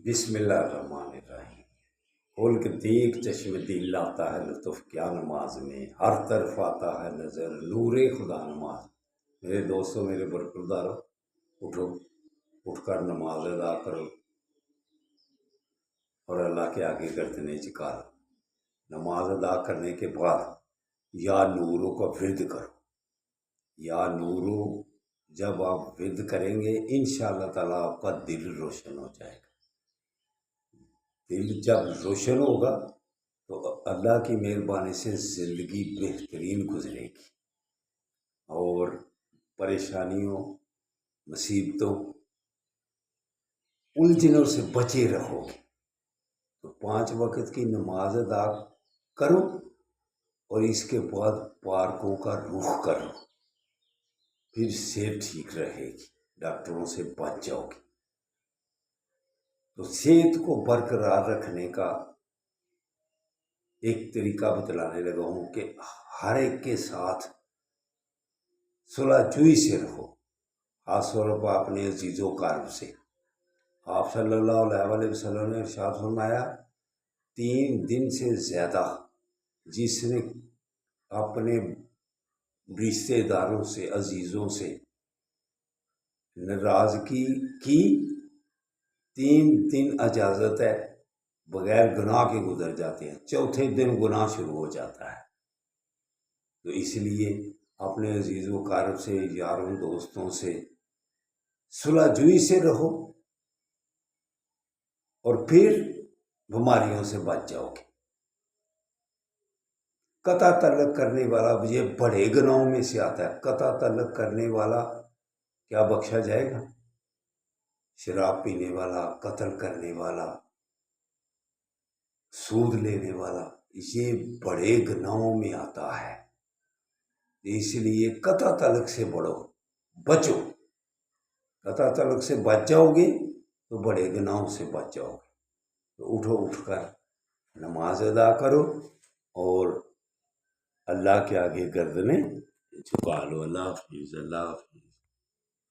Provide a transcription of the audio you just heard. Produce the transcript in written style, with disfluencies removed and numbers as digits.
بسم اللہ الرحمن الرحیم۔ کھول کے دیکھ چشم دل لاتا ہے لطف کیا نماز میں، ہر طرف آتا ہے نظر نور خدا نماز۔ میرے دوستوں، میرے برخورداروں، اٹھو، اٹھ کر نماز ادا کرو اور اللہ کے آگے گردنیں جھکا لو۔ نماز ادا کرنے کے بعد یا نورو کا ورد کرو۔ یا نورو جب آپ ورد کریں گے انشاءاللہ تعالیٰ آپ کا دل روشن ہو جائے گا۔ دل جب روشن ہوگا تو اللہ کی مہربانی سے زندگی بہترین گزرے گی اور پریشانیوں، مصیبتوں، الجھنوں سے بچے رہو گے۔ تو 5 وقت کی نماز ادا کرو اور اس کے بعد پارکوں کا رخ کرو، پھر صحت ٹھیک رہے گی، ڈاکٹروں سے بچ جاؤ گے۔ تو صحت کو برقرار رکھنے کا ایک طریقہ بتلانے لگا ہوں کہ ہر ایک کے ساتھ صلح جوئی سے رہو، خاص طور پر اپنے عزیز و اقارب سے۔ آپ صلی اللہ علیہ وسلم نے ارشاد فرمایا 3 دن سے زیادہ جس نے اپنے رشتے داروں سے، عزیزوں سے ناراضگی کی، 3 دن اجازت ہے، بغیر گناہ کے گزر جاتے ہیں، چوتھے دن گناہ شروع ہو جاتا ہے۔ تو اس لیے اپنے عزیز و اقارب سے، یاروں دوستوں سے صلح جوئی سے رہو اور پھر بیماریوں سے بچ جاؤ گے۔ قطع تعلق کرنے والا یہ بڑے گناہوں میں سے آتا ہے۔ قطع تعلق کرنے والا کیا بخشا جائے گا؟ شراب پینے والا، قتل کرنے والا، سود لینے والا، یہ بڑے گناہوں میں آتا ہے۔ اس لیے قطع تعلق سے بچو۔ قطع تعلق سے بچ جاؤ گے تو بڑے گناہوں سے بچ جاؤ گے۔ تو اٹھو، اٹھ کر نماز ادا کرو اور اللہ کے آگے گردنیں جھکا لو۔ اللہ حافظ، اللہ حافظ۔